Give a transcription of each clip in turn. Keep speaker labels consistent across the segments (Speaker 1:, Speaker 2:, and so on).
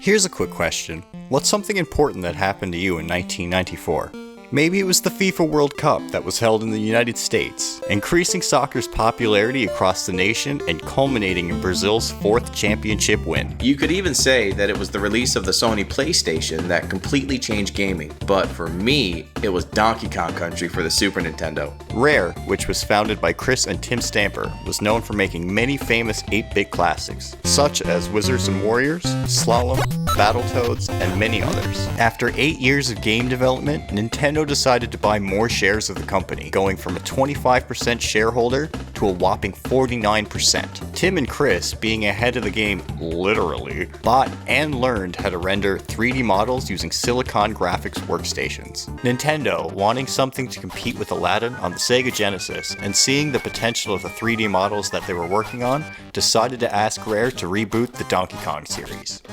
Speaker 1: Here's a quick question. What's something important that happened to you in 1994? Maybe it was the FIFA World Cup that was held in the United States, increasing soccer's popularity across the nation and culminating in Brazil's 4th championship win.
Speaker 2: You could even say that it was the release of the Sony PlayStation that completely changed gaming, but for me, it was Donkey Kong Country for the Super Nintendo.
Speaker 1: Rare, which was founded by Chris and Tim Stamper, was known for making many famous 8-bit classics, such as Wizards and Warriors, Slalom, Battletoads, and many others. After 8 years of game development, Nintendo decided to buy more shares of the company, going from a 25% shareholder to a whopping 49%. Tim and Chris, being ahead of the game literally, bought and learned how to render 3D models using Silicon graphics workstations. Nintendo, wanting something to compete with Aladdin on the Sega Genesis and seeing the potential of the 3D models that they were working on, decided to ask Rare to reboot the Donkey Kong series.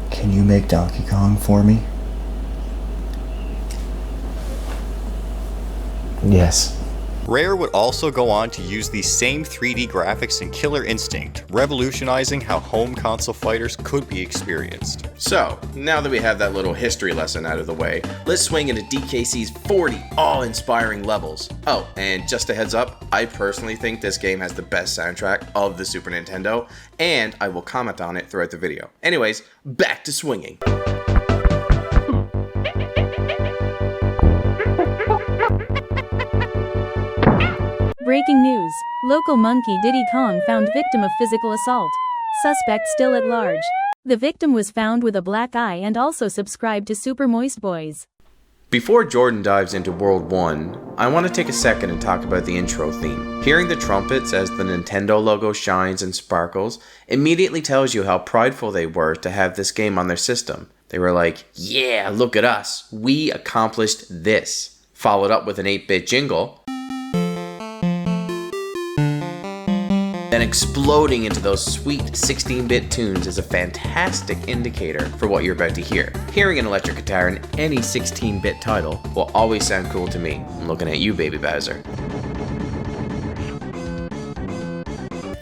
Speaker 1: Can you make Donkey Kong for me? Yes. Rare would also go on to use these same 3D graphics in Killer Instinct, revolutionizing how home console fighters could be experienced.
Speaker 2: So, now that we have that little history lesson out of the way, let's swing into DKC's 40 awe-inspiring levels. Oh, and just a heads up, I personally think this game has the best soundtrack of the Super Nintendo, and I will comment on it throughout the video. Anyways, back to swinging.
Speaker 3: Breaking news. Local monkey Diddy Kong found victim of physical assault. Suspect still at large. The victim was found with a black eye and also subscribed to SuperMoistBois.
Speaker 2: Before Jordan dives into World 1, I want to take a second and talk about the intro theme. Hearing the trumpets as the Nintendo logo shines and sparkles immediately tells you how prideful they were to have this game on their system. They were like, yeah, look at us, we accomplished this. Followed up with an 8-bit jingle, then exploding into those sweet 16-bit tunes is a fantastic indicator for what you're about to hear. Hearing an electric guitar in any 16-bit title will always sound cool to me. I'm looking at you, Baby Bowser.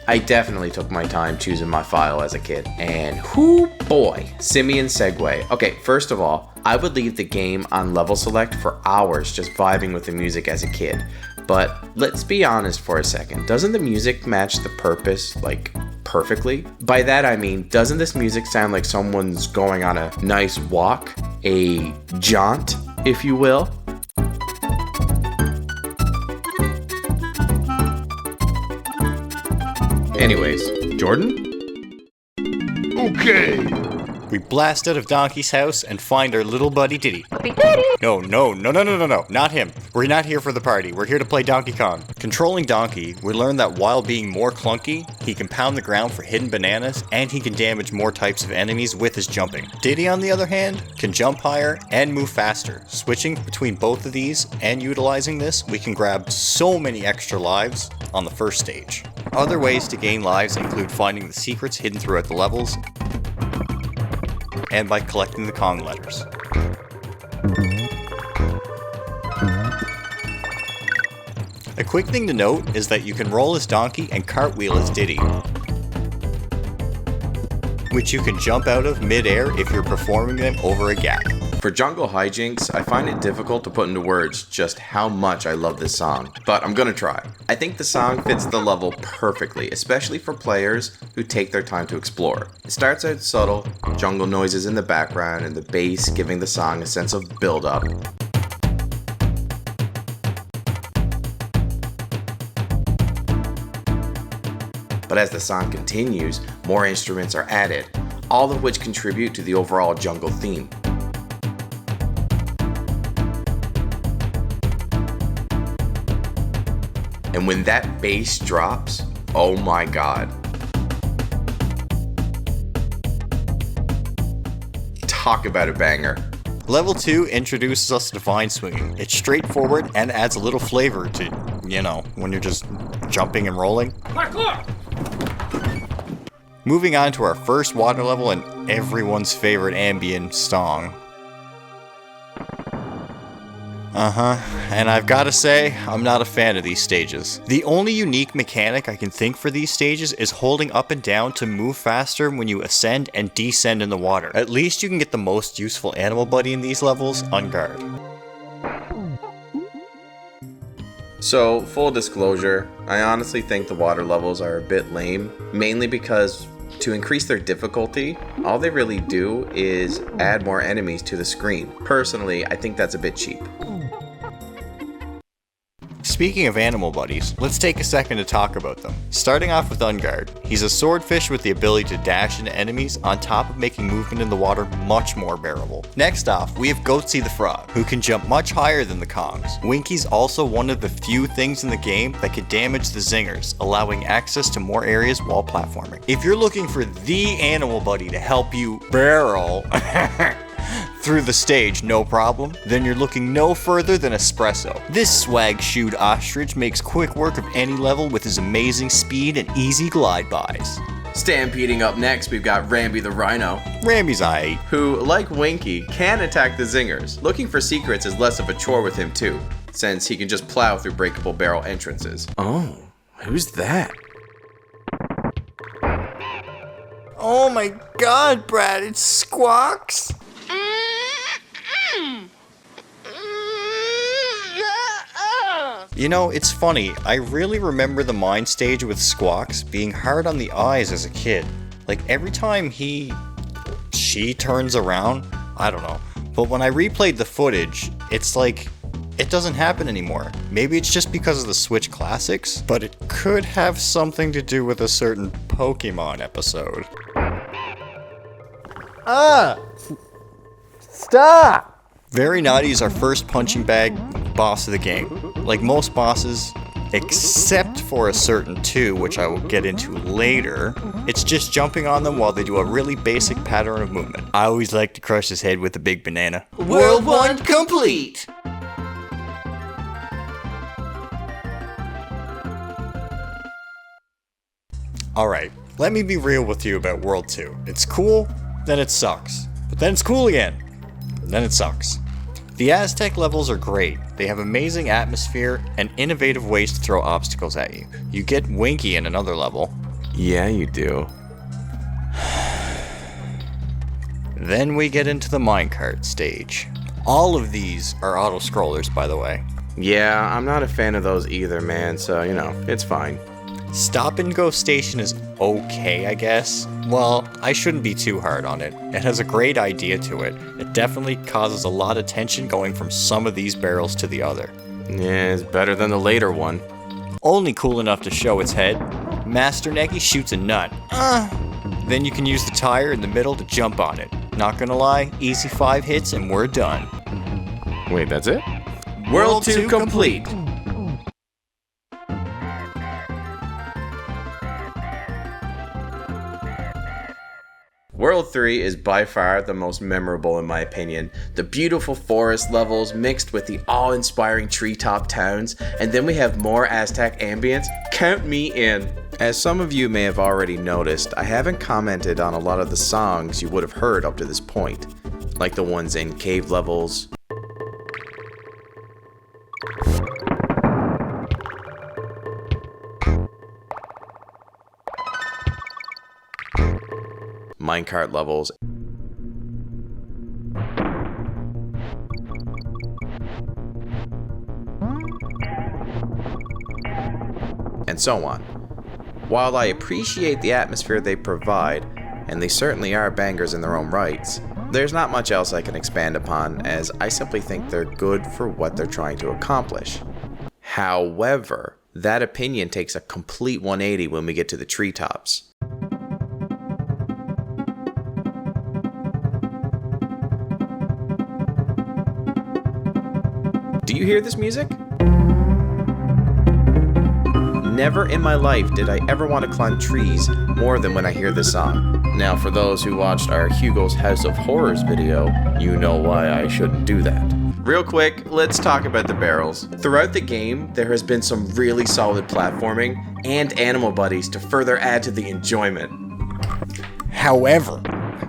Speaker 2: I definitely took my time choosing my file as a kid, and whoo boy, Simian segue. Okay, first of all, I would leave the game on level select for hours just vibing with the music as a kid. But let's be honest for a second, doesn't the music match the purpose, like, perfectly? By that I mean, doesn't this music sound like someone's going on a nice walk? A jaunt, if you will? Anyways, Jordan?
Speaker 1: Okay. We blast out of Donkey's house and find our little buddy Diddy. No, not him. We're not here for the party. We're here to play Donkey Kong. Controlling Donkey, we learn that while being more clunky, he can pound the ground for hidden bananas, and he can damage more types of enemies with his jumping. Diddy, on the other hand, can jump higher and move faster. Switching between both of these and utilizing this, we can grab so many extra lives on the first stage. Other ways to gain lives include finding the secrets hidden throughout the levels, and by collecting the Kong letters. A quick thing to note is that you can roll as Donkey and cartwheel as Diddy, which you can jump out of mid-air if you're performing them over a gap.
Speaker 2: For jungle hijinks, I find it difficult to put into words just how much I love this song, but I'm gonna try. I think the song fits the level perfectly, especially for players who take their time to explore. It starts out subtle, jungle noises in the background and the bass giving the song a sense of build-up. But as the song continues, more instruments are added, all of which contribute to the overall jungle theme. And when that bass drops, oh my god. Talk about a banger.
Speaker 1: Level 2 introduces us to vine swinging. It's straightforward and adds a little flavor to, when you're just jumping and rolling. Moving on to our first water level and everyone's favorite ambient song. And I've gotta say, I'm not a fan of these stages. The only unique mechanic I can think for these stages is holding up and down to move faster when you ascend and descend in the water. At least you can get the most useful animal buddy in these levels, Unguard.
Speaker 2: So, full disclosure, I honestly think the water levels are a bit lame, mainly because to increase their difficulty, all they really do is add more enemies to the screen. Personally, I think that's a bit cheap.
Speaker 1: Speaking of animal buddies, let's take a second to talk about them. Starting off with Unguard, he's a swordfish with the ability to dash into enemies on top of making movement in the water much more bearable. Next off, we have Goatsy the Frog, who can jump much higher than the Kongs. Winky's also one of the few things in the game that can damage the zingers, allowing access to more areas while platforming. If you're looking for the animal buddy to help you barrel through the stage, no problem, then you're looking no further than Espresso. This swag-shoed ostrich makes quick work of any level with his amazing speed and easy glide-bys.
Speaker 2: Stampeding up next, we've got Rambi the Rhino,
Speaker 1: Rambi's aight,
Speaker 2: who, like Winky, can attack the zingers. Looking for secrets is less of a chore with him too, since he can just plow through breakable barrel entrances.
Speaker 4: Oh, who's that?
Speaker 1: Oh my god, Brad, it's Squawks! You know, it's funny, I really remember the mine stage with Squawks being hard on the eyes as a kid. Like, every time she turns around, I don't know. But when I replayed the footage, it's like, it doesn't happen anymore. Maybe it's just because of the Switch Classics, but it could have something to do with a certain Pokemon episode.
Speaker 4: Stop!
Speaker 1: Very Naughty is our first punching bag boss of the game. Like most bosses, except for a certain two, which I will get into later, it's just jumping on them while they do a really basic pattern of movement. I always like to crush his head with a big banana.
Speaker 4: World 1 complete!
Speaker 1: Alright, let me be real with you about World 2. It's cool, then it sucks. But then it's cool again, then it sucks. The Aztec levels are great. They have amazing atmosphere and innovative ways to throw obstacles at you. You get Winky in another level.
Speaker 4: Yeah, you do.
Speaker 1: Then we get into the minecart stage. All of these are auto-scrollers, by the way.
Speaker 2: Yeah, I'm not a fan of those either, man, so, you know, it's fine.
Speaker 1: Stop and Go Station is okay, I guess. Well, I shouldn't be too hard on it. It has a great idea to it. It definitely causes a lot of tension going from some of these barrels to the other.
Speaker 2: Yeah, it's better than the later one.
Speaker 1: Only cool enough to show its head. Master Neggy shoots a nut. Then you can use the tire in the middle to jump on it. Not gonna lie, easy 5 hits and we're done.
Speaker 2: Wait, that's it? World 2 complete! World 3 is by far the most memorable in my opinion. The beautiful forest levels mixed with the awe-inspiring treetop towns, and then we have more Aztec ambience. Count me in! As some of you may have already noticed, I haven't commented on a lot of the songs you would have heard up to this point, like the ones in cave levels, minecart levels, and so on. While I appreciate the atmosphere they provide, and they certainly are bangers in their own rights, there's not much else I can expand upon, as I simply think they're good for what they're trying to accomplish. However, that opinion takes a complete 180 when we get to the treetops. Do you hear this music? Never in my life did I ever want to climb trees more than when I hear this song. Now, for those who watched our Hugo's House of Horrors video, you know why I shouldn't do that. Real quick, let's talk about the barrels. Throughout the game, there has been some really solid platforming and animal buddies to further add to the enjoyment.
Speaker 1: However,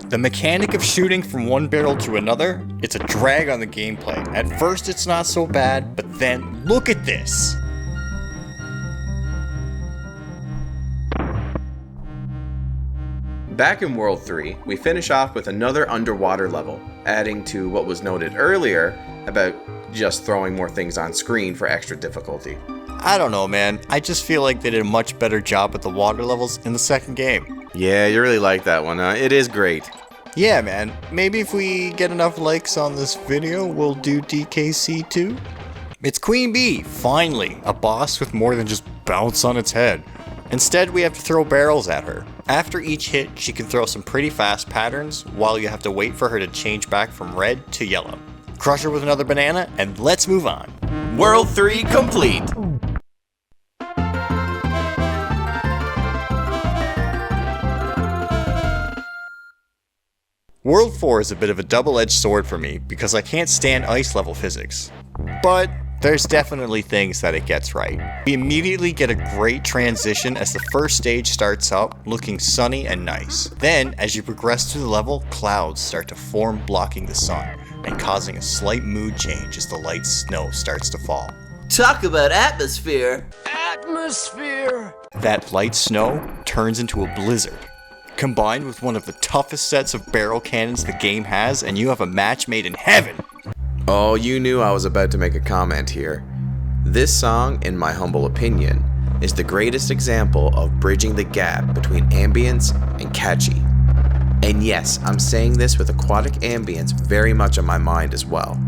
Speaker 1: The mechanic of shooting from one barrel to another, it's a drag on the gameplay. At first it's not so bad, but then look at this!
Speaker 2: Back in World 3, we finish off with another underwater level, adding to what was noted earlier about just throwing more things on screen for extra difficulty.
Speaker 1: I don't know, man. I just feel like they did a much better job with the water levels in the second game.
Speaker 4: Yeah, you really like that one, huh? It is great.
Speaker 1: Yeah, man. Maybe if we get enough likes on this video, we'll do DKC too? It's Queen Bee, finally, a boss with more than just bounce on its head. Instead, we have to throw barrels at her. After each hit, she can throw some pretty fast patterns, while you have to wait for her to change back from red to yellow. Crush her with another banana, and let's move on.
Speaker 4: World 3 complete.
Speaker 1: World 4 is a bit of a double-edged sword for me because I can't stand ice level physics. But there's definitely things that it gets right. We immediately get a great transition as the first stage starts up looking sunny and nice. Then, as you progress through the level, clouds start to form blocking the sun and causing a slight mood change as the light snow starts to fall.
Speaker 5: Talk about atmosphere!
Speaker 1: That light snow turns into a blizzard, combined with one of the toughest sets of barrel cannons the game has, and you have a match made in heaven!
Speaker 2: Oh, you knew I was about to make a comment here. This song, in my humble opinion, is the greatest example of bridging the gap between ambience and catchy. And yes, I'm saying this with aquatic ambience very much on my mind as well.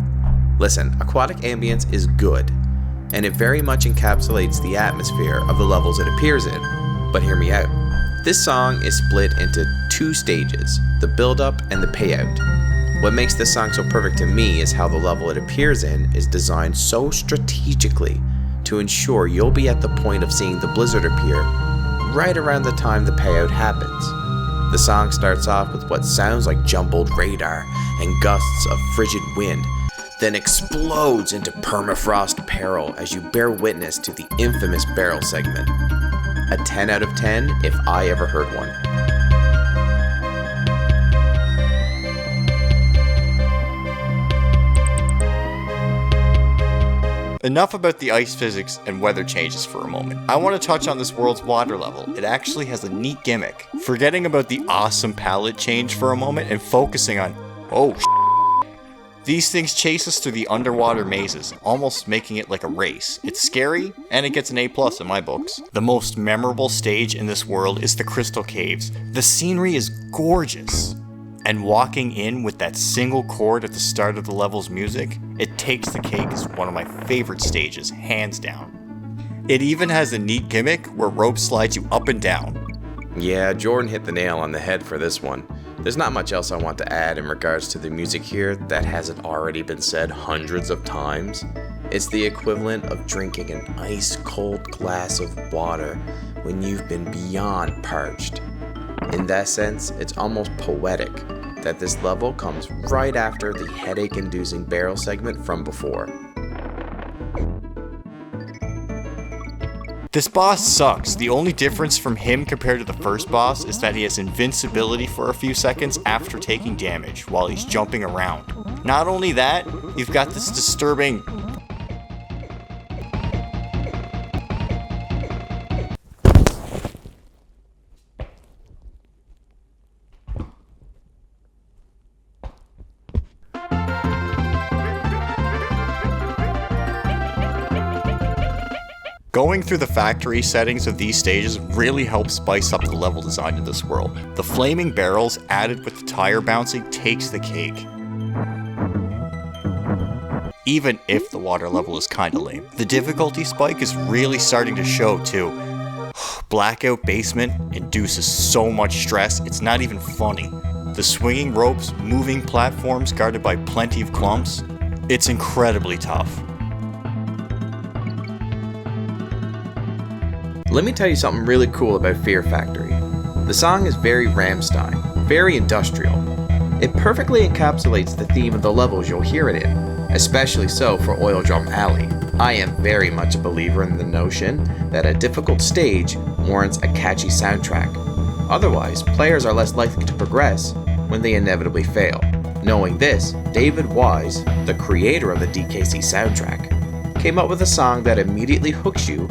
Speaker 2: Listen, aquatic ambience is good, and it very much encapsulates the atmosphere of the levels it appears in. But hear me out. This song is split into two stages, the build-up and the payout. What makes this song so perfect to me is how the level it appears in is designed so strategically to ensure you'll be at the point of seeing the blizzard appear right around the time the payout happens. The song starts off with what sounds like jumbled radar and gusts of frigid wind, then explodes into permafrost peril as you bear witness to the infamous barrel segment. A 10 out of 10 if I ever heard one.
Speaker 1: Enough about the ice physics and weather changes for a moment. I want to touch on this world's water level. It actually has a neat gimmick. Forgetting about the awesome palette change for a moment and focusing on, these things chase us through the underwater mazes, almost making it like a race. It's scary, and it gets an A+ in my books. The most memorable stage in this world is the Crystal Caves. The scenery is gorgeous. And walking in with that single chord at the start of the level's music, it takes the cake as one of my favorite stages, hands down. It even has a neat gimmick where rope slides you up and down.
Speaker 2: Yeah, Jordan hit the nail on the head for this one. There's not much else I want to add in regards to the music here that hasn't already been said hundreds of times. It's the equivalent of drinking an ice-cold glass of water when you've been beyond parched. In that sense, it's almost poetic that this level comes right after the headache-inducing barrel segment from before.
Speaker 1: This boss sucks. The only difference from him compared to the first boss is that he has invincibility for a few seconds after taking damage while he's jumping around. Not only that, you've got this disturbing Going through the factory settings of these stages really helps spice up the level design in this world. The flaming barrels added with the tire bouncing takes the cake. Even if the water level is kinda lame. The difficulty spike is really starting to show too. Blackout Basement induces so much stress, it's not even funny. The swinging ropes, moving platforms guarded by plenty of clumps, it's incredibly tough.
Speaker 2: Let me tell you something really cool about Fear Factory. The song is very Rammstein, very industrial. It perfectly encapsulates the theme of the levels you'll hear it in, especially so for Oil Drum Alley. I am very much a believer in the notion that a difficult stage warrants a catchy soundtrack. Otherwise, players are less likely to progress, when they inevitably fail. Knowing this, David Wise, the creator of the DKC soundtrack, came up with a song that immediately hooks you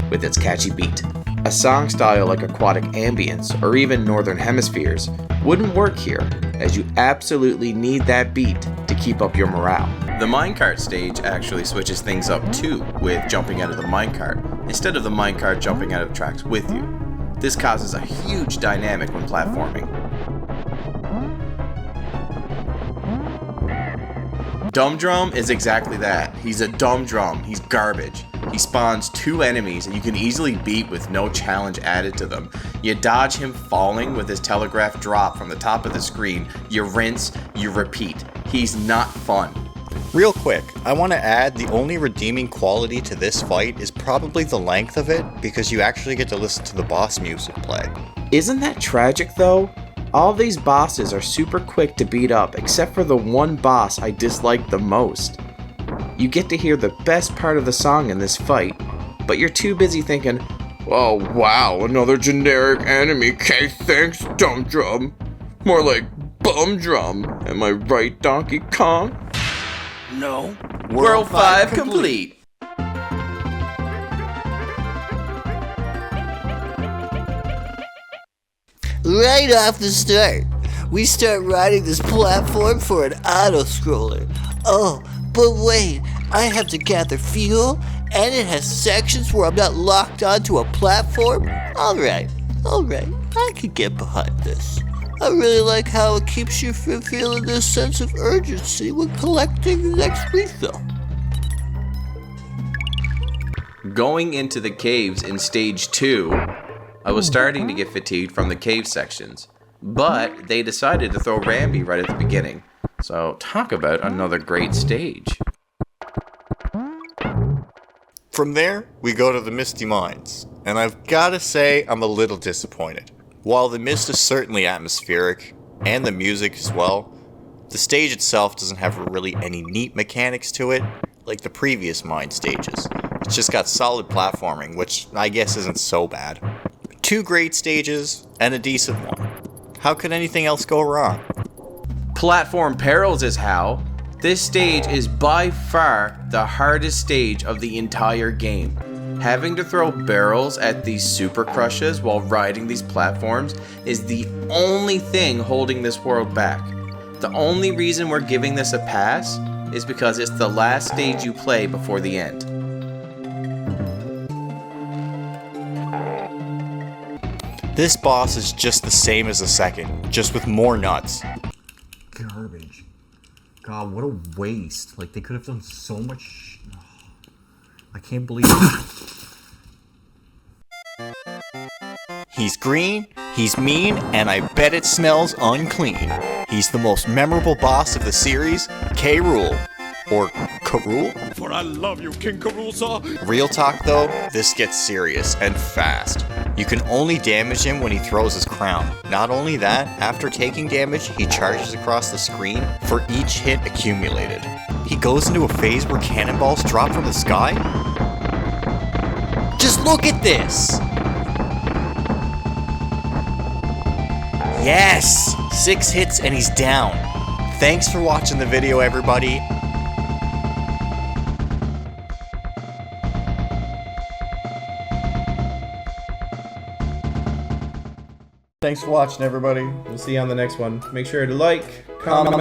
Speaker 2: with its catchy beat. A song style like Aquatic Ambience or even Northern Hemispheres wouldn't work here, as you absolutely need that beat to keep up your morale.
Speaker 4: The minecart stage actually switches things up too, with jumping out of the minecart, instead of the minecart jumping out of the tracks with you. This causes a huge dynamic when platforming. Dumb Drum is exactly that. He's a dumb drum. He's garbage. He spawns 2 enemies that you can easily beat with no challenge added to them. You dodge him falling with his telegraph drop from the top of the screen. You rinse, you repeat. He's not fun.
Speaker 1: Real quick, I want to add the only redeeming quality to this fight is probably the length of it, because you actually get to listen to the boss music play.
Speaker 2: Isn't that tragic though? All these bosses are super quick to beat up, except for the one boss I dislike the most. You get to hear the best part of the song in this fight, but you're too busy thinking, oh wow, another generic enemy, okay, thanks, Dumb Drum. More like Bum Drum, am I right, Donkey Kong?
Speaker 5: No.
Speaker 4: World 5 complete.
Speaker 5: Right off the start, we start riding this platform for an auto-scroller. Oh, but wait, I have to gather fuel, and it has sections where I'm not locked onto a platform? Alright, I can get behind this. I really like how it keeps you from feeling this sense of urgency when collecting the next refill.
Speaker 4: Going into the caves in stage 2, I was starting to get fatigued from the cave sections, but they decided to throw Rambi right at the beginning. So talk about another great stage.
Speaker 1: From there, we go to the Misty Mines, and I've gotta say I'm a little disappointed. While the mist is certainly atmospheric, and the music as well, the stage itself doesn't have really any neat mechanics to it, like the previous mine stages. It's just got solid platforming, which I guess isn't so bad. 2 great stages, and a decent one. How could anything else go wrong?
Speaker 4: Platform Perils is how. This stage is by far the hardest stage of the entire game. Having to throw barrels at these super crushes while riding these platforms is the only thing holding this world back. The only reason we're giving this a pass is because it's the last stage you play before the end.
Speaker 1: This boss is just the same as the second, just with more nuts.
Speaker 6: Garbage. God, what a waste. Like, they could have done so much. I can't believe it.
Speaker 1: He's green, he's mean, and I bet it smells unclean. He's the most memorable boss of the series, K. Rool. Or K-Rool?
Speaker 7: For I love you, King Karul, sir.
Speaker 1: Real talk though, this gets serious and fast. You can only damage him when he throws his crown. Not only that, after taking damage, he charges across the screen for each hit accumulated. He goes into a phase where cannonballs drop from the sky? Just look at this! Yes! 6 hits and he's down. Thanks for watching the video, everybody.
Speaker 4: Thanks for watching, everybody. We'll see you on the next one. Make sure to like, comment.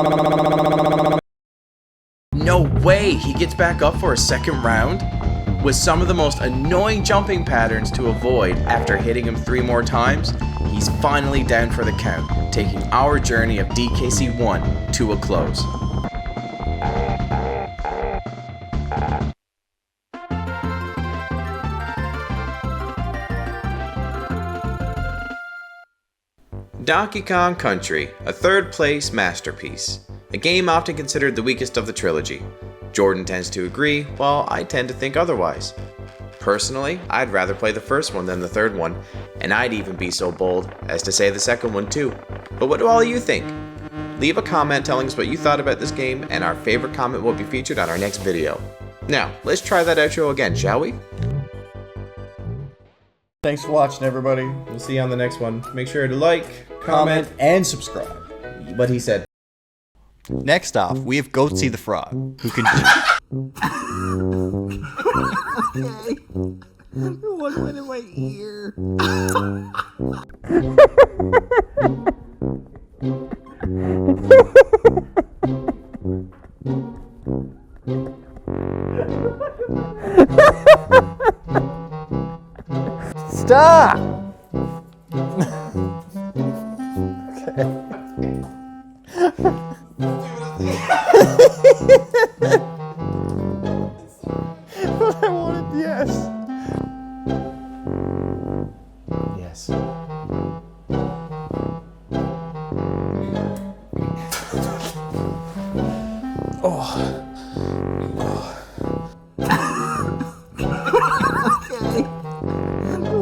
Speaker 4: No way! He gets back up for a second round? With some of the most annoying jumping patterns to avoid after hitting him 3 more times, he's finally down for the count, taking our journey of DKC 1 to a close. Donkey Kong Country, a 3rd place masterpiece. A game often considered the weakest of the trilogy. Jordan tends to agree, while I tend to think otherwise. Personally, I'd rather play the first one than the 3rd one, and I'd even be so bold as to say the 2nd one too. But what do all of you think? Leave a comment telling us what you thought about this game, and our favorite comment will be featured on our next video. Now, let's try that outro again, shall we?
Speaker 1: Thanks for watching, everybody.
Speaker 4: We'll see you on the next one. Make sure to like, comment,
Speaker 6: and subscribe.
Speaker 4: what he said.
Speaker 1: Next off, we have Goatsy the Frog, who can...
Speaker 6: What went in my ear?
Speaker 1: Stop! But I wanted yes.
Speaker 6: Yes.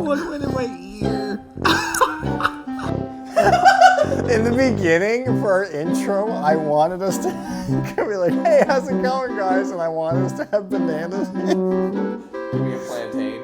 Speaker 6: What went in my ear?
Speaker 1: In the beginning, for our intro, I wanted us to be like, hey, how's it going, guys? And I wanted us to have bananas.
Speaker 4: Give me a plantain.